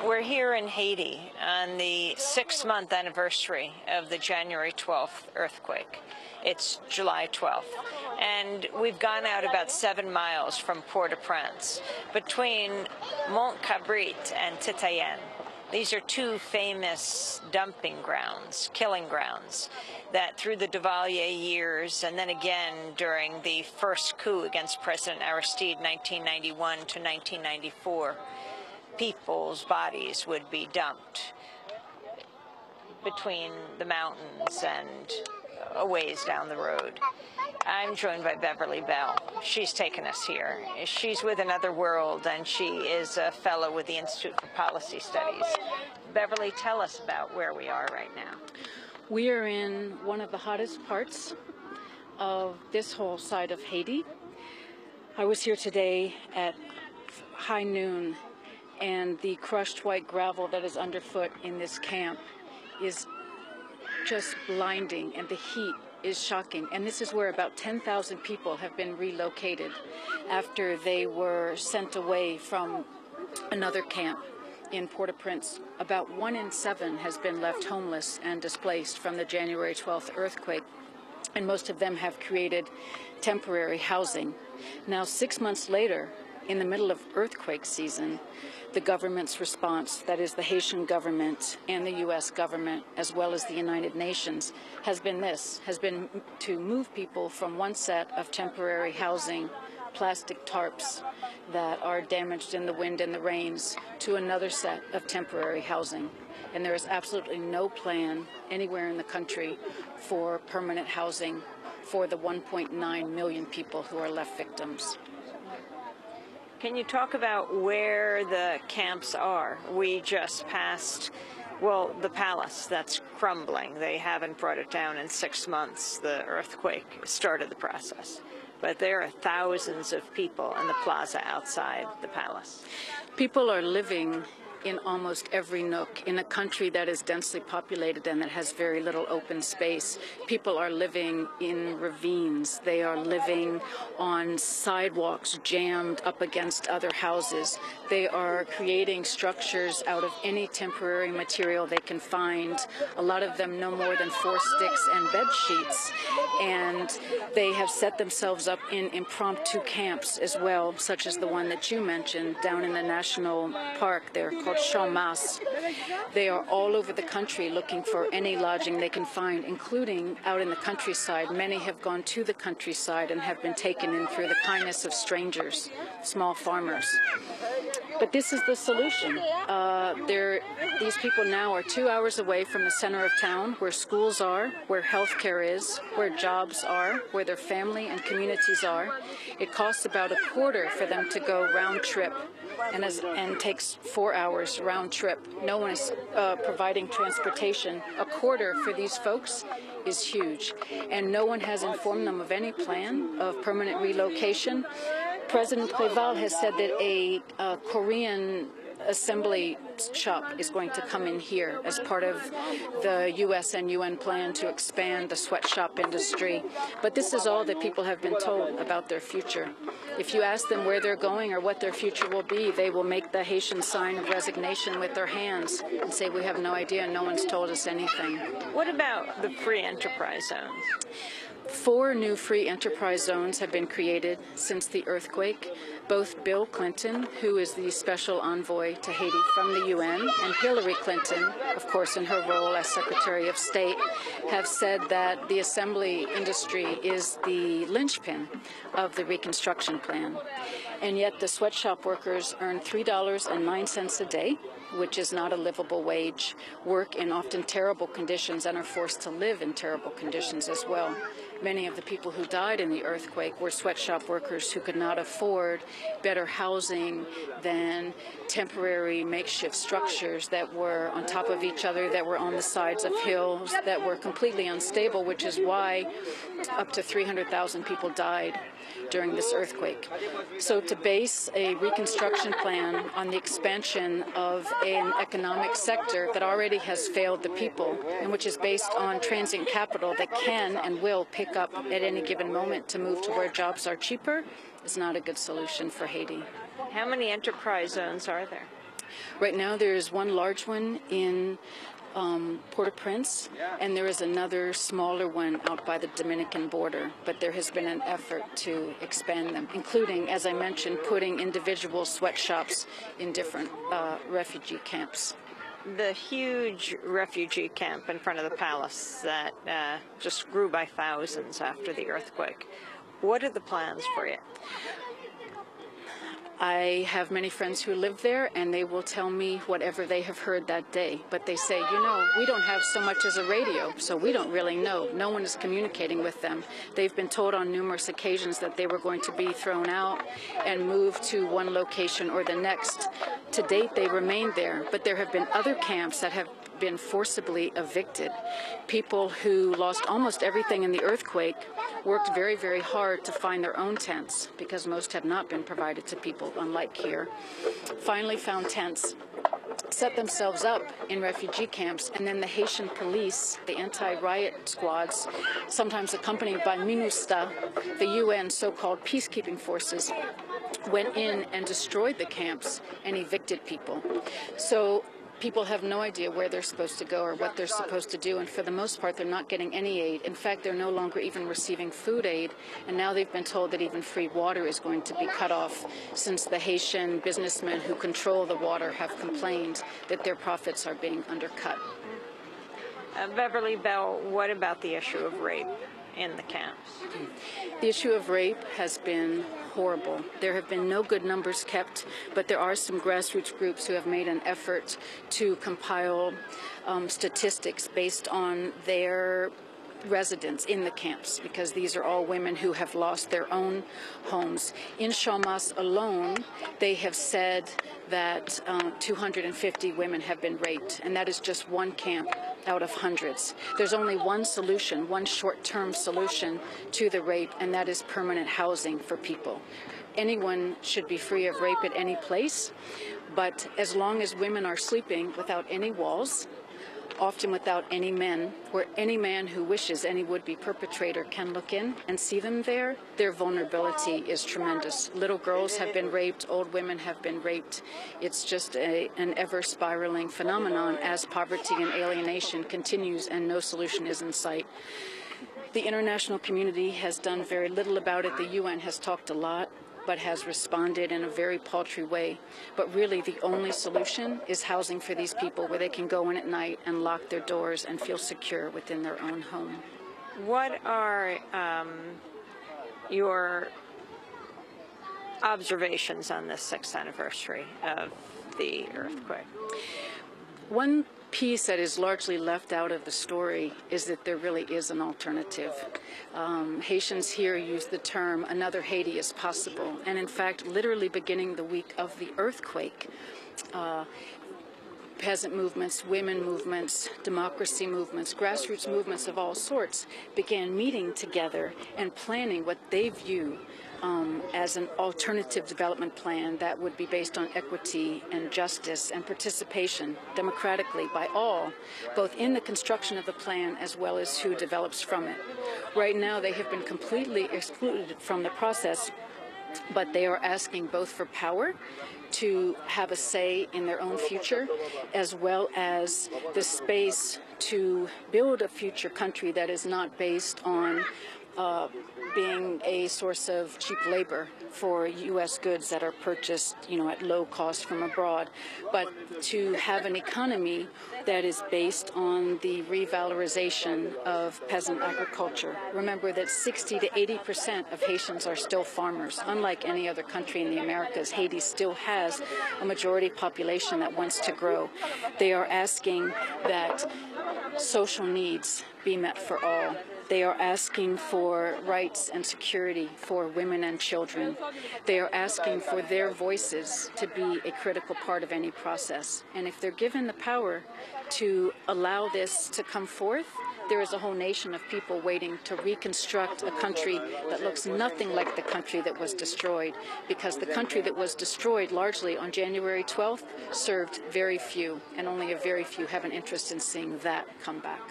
We're here in Haiti on the 6-month anniversary of the January 12th earthquake. It's July 12th. And we've gone out about 7 miles from Port-au-Prince, between Mont Cabrit and Titayen. These are two famous dumping grounds, killing grounds, that through the Duvalier years, and then again during the first coup against President Aristide, 1991 to 1994, people's bodies would be dumped between the mountains and a ways down the road. I'm joined by Beverly Bell. She's taken us here. She's with Another World, and she is a fellow with the Institute for Policy Studies. Beverly, tell us about where we are right now. We are in one of the hottest parts of this whole side of Haiti. I was here today at high noon, and the crushed white gravel that is underfoot in this camp is just blinding, and the heat is shocking. And this is where about 10,000 people have been relocated after they were sent away from another camp in Port-au-Prince. About 1 in 7 has been left homeless and displaced from the January 12th earthquake, and most of them have created temporary housing. Now, 6 months later, in the middle of earthquake season, the government's response, that is the Haitian government and the U.S. government, as well as the United Nations, has been to move people from one set of temporary housing, plastic tarps that are damaged in the wind and the rains, to another set of temporary housing. And there is absolutely no plan anywhere in the country for permanent housing for the 1.9 million people who are left victims. Can you talk about where the camps are? We just passed, well, the palace that's crumbling. They haven't brought it down in 6 months. The earthquake started the process. But there are thousands of people in the plaza outside the palace. People are living in almost every nook. In a country that is densely populated and that has very little open space, people are living in ravines. They are living on sidewalks jammed up against other houses. They are creating structures out of any temporary material they can find, a lot of them no more than 4 sticks and bed sheets. And they have set themselves up in impromptu camps as well, such as the one that you mentioned down in the national park. They're called Champs. They are all over the country looking for any lodging they can find, including out in the countryside. Many have gone to the countryside and have been taken in through the kindness of strangers, small farmers. But this is the solution. These people now are 2 hours away from the center of town, where schools are, where healthcare is, where jobs are, where their family and communities are. It costs about a quarter for them to go round trip, and takes 4 hours round trip. No one is providing transportation. A quarter for these folks is huge, and no one has informed them of any plan of permanent relocation. President Quake has said that a Korean assembly shop is going to come in here as part of the U.S. and UN plan to expand the sweatshop industry. But this is all that people have been told about their future. If you ask them where they're going or what their future will be, they will make the Haitian sign of resignation with their hands and say, we have no idea, no one's told us anything. What about the free enterprise zones? 4 new free enterprise zones have been created since the earthquake. Both Bill Clinton, who is the special envoy to Haiti from the UN, and Hillary Clinton, of course in her role as Secretary of State, have said that the assembly industry is the linchpin of the reconstruction plan. And yet the sweatshop workers earn $3.09 a day, which is not a livable wage, work in often terrible conditions, and are forced to live in terrible conditions as well. Many of the people who died in the earthquake were sweatshop workers who could not afford better housing than temporary makeshift structures that were on top of each other, that were on the sides of hills, that were completely unstable, which is why up to 300,000 people died during this earthquake. So to base a reconstruction plan on the expansion of an economic sector that already has failed the people, and which is based on transient capital that can and will pick up at any given moment to move to where jobs are cheaper, is not a good solution for Haiti. How many enterprise zones are there? Right now there is one large one in Port-au-Prince, and there is another smaller one out by the Dominican border, but there has been an effort to expand them, including, as I mentioned, putting individual sweatshops in different refugee camps. The huge refugee camp in front of the palace that just grew by thousands after the earthquake. What are the plans for it? I have many friends who live there, and they will tell me whatever they have heard that day. But they say, you know, we don't have so much as a radio, so we don't really know. No one is communicating with them. They've been told on numerous occasions that they were going to be thrown out and moved to one location or the next. To date, they remained there, but there have been other camps that have been forcibly evicted. People who lost almost everything in the earthquake worked very, very hard to find their own tents, because most have not been provided to people, unlike here. Finally found tents, set themselves up in refugee camps, and then the Haitian police, the anti-riot squads, sometimes accompanied by MINUSTA, the UN so-called peacekeeping forces, went in and destroyed the camps and evicted people. So people have no idea where they're supposed to go or what they're supposed to do, and for the most part, they're not getting any aid. In fact, they're no longer even receiving food aid, and now they've been told that even free water is going to be cut off, since the Haitian businessmen who control the water have complained that their profits are being undercut. Beverly Bell, what about the issue of rape in the camps? The issue of rape has been horrible. There have been no good numbers kept, but there are some grassroots groups who have made an effort to compile statistics based on their residents in the camps, because these are all women who have lost their own homes. In Chamas alone, they have said that 250 women have been raped, and that is just one camp out of hundreds. There's only one solution, one short-term solution to the rape, and that is permanent housing for people. Anyone should be free of rape at any place, but as long as women are sleeping without any walls, often without any men, where any man who wishes, any would-be perpetrator, can look in and see them there, their vulnerability is tremendous. Little girls have been raped, old women have been raped. It's just an ever-spiraling phenomenon as poverty and alienation continues and no solution is in sight. The international community has done very little about it. The UN has talked a lot, but has responded in a very paltry way. But really the only solution is housing for these people, where they can go in at night and lock their doors and feel secure within their own home. What are your observations on this 6th anniversary of the earthquake? One piece that is largely left out of the story is that there really is an alternative. Haitians here use the term "another Haiti is possible," and in fact, literally beginning the week of the earthquake, peasant movements, women movements, democracy movements, grassroots movements of all sorts began meeting together and planning what they view as an alternative development plan that would be based on equity and justice and participation democratically by all, both in the construction of the plan as well as who develops from it. Right now, they have been completely excluded from the process, but they are asking both for power to have a say in their own future, as well as the space to build a future country that is not based on being a source of cheap labor for U.S. goods that are purchased, at low cost from abroad, but to have an economy that is based on the revalorization of peasant agriculture. Remember that 60 to 80% of Haitians are still farmers. Unlike any other country in the Americas, Haiti still has a majority population that wants to grow. They are asking that social needs be met for all. They are asking for rights and security for women and children. They are asking for their voices to be a critical part of any process. And if they're given the power to allow this to come forth, there is a whole nation of people waiting to reconstruct a country that looks nothing like the country that was destroyed, because the country that was destroyed largely on January 12th served very few, and only a very few have an interest in seeing that come back.